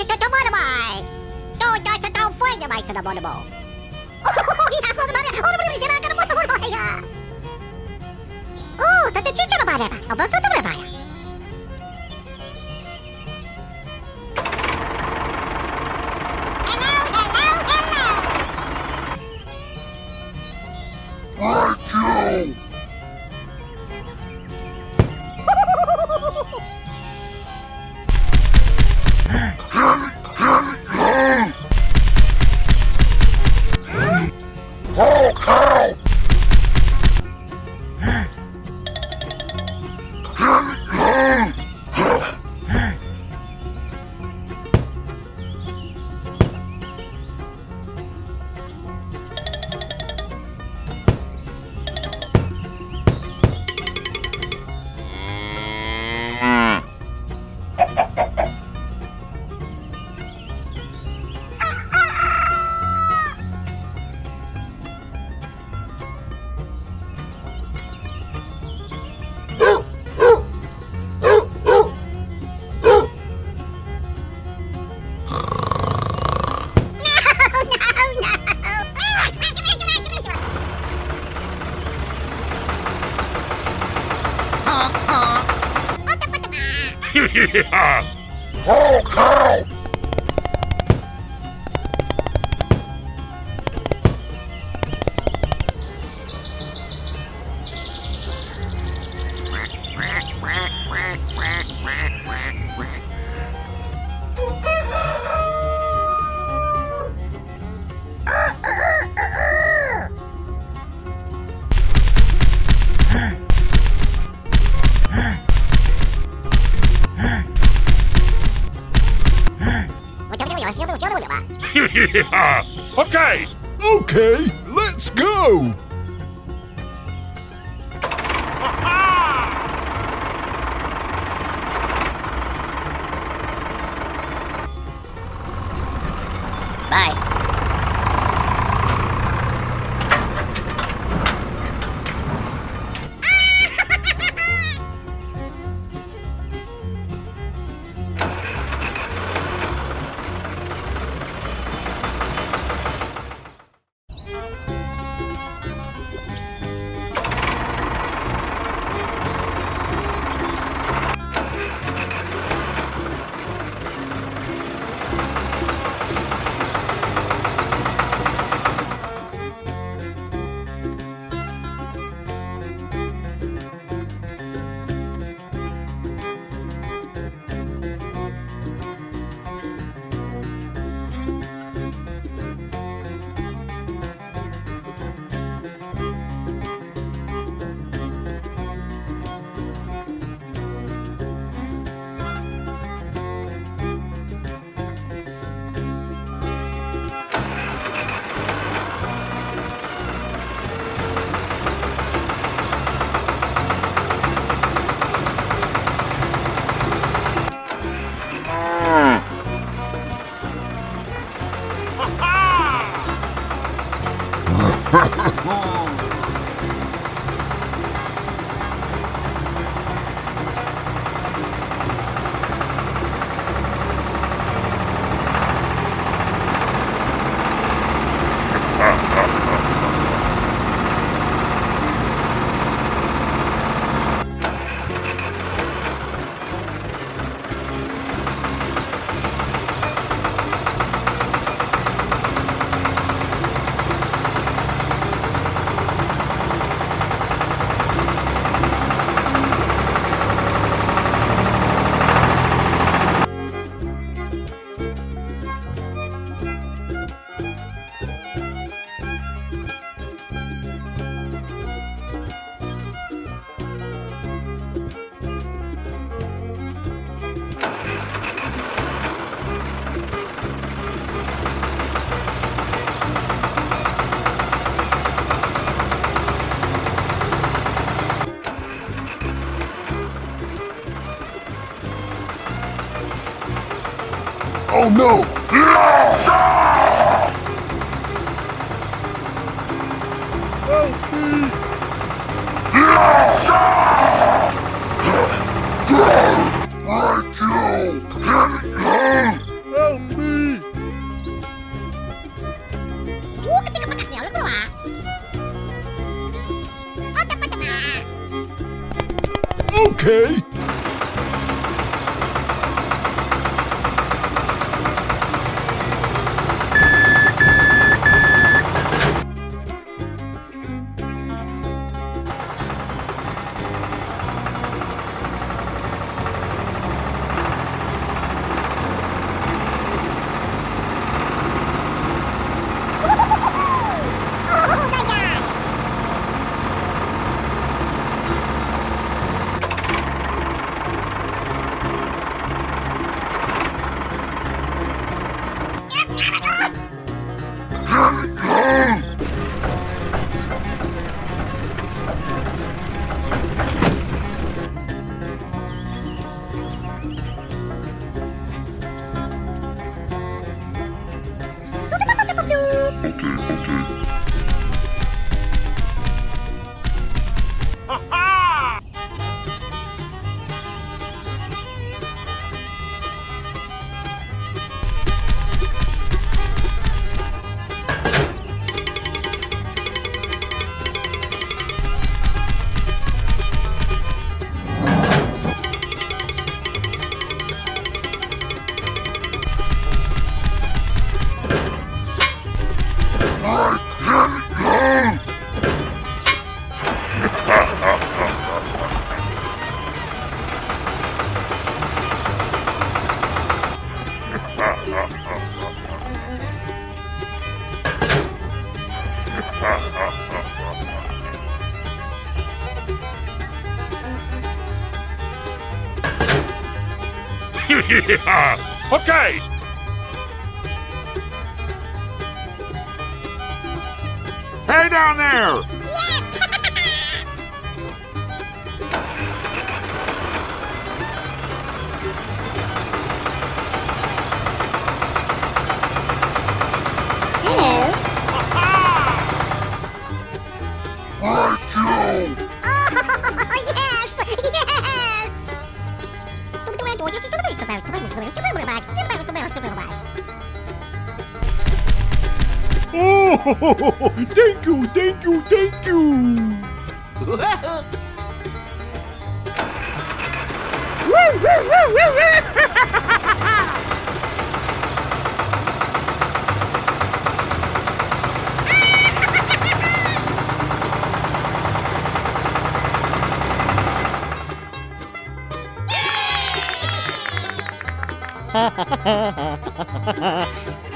止まるまい。どうだったファイヤーマイスのものも。おお、いや、そのまで、俺も知らんからものものや。おお、だってちっちゃなバレー、あ、バカともらばや。Yeah! Oh, cow! Yeah! Okay! Okay, let's go! Bye. Oh no! Yeah. Okay. Hey down there! I kill. Oh, yes! Oh, thank you, thank you, thank you! Yes!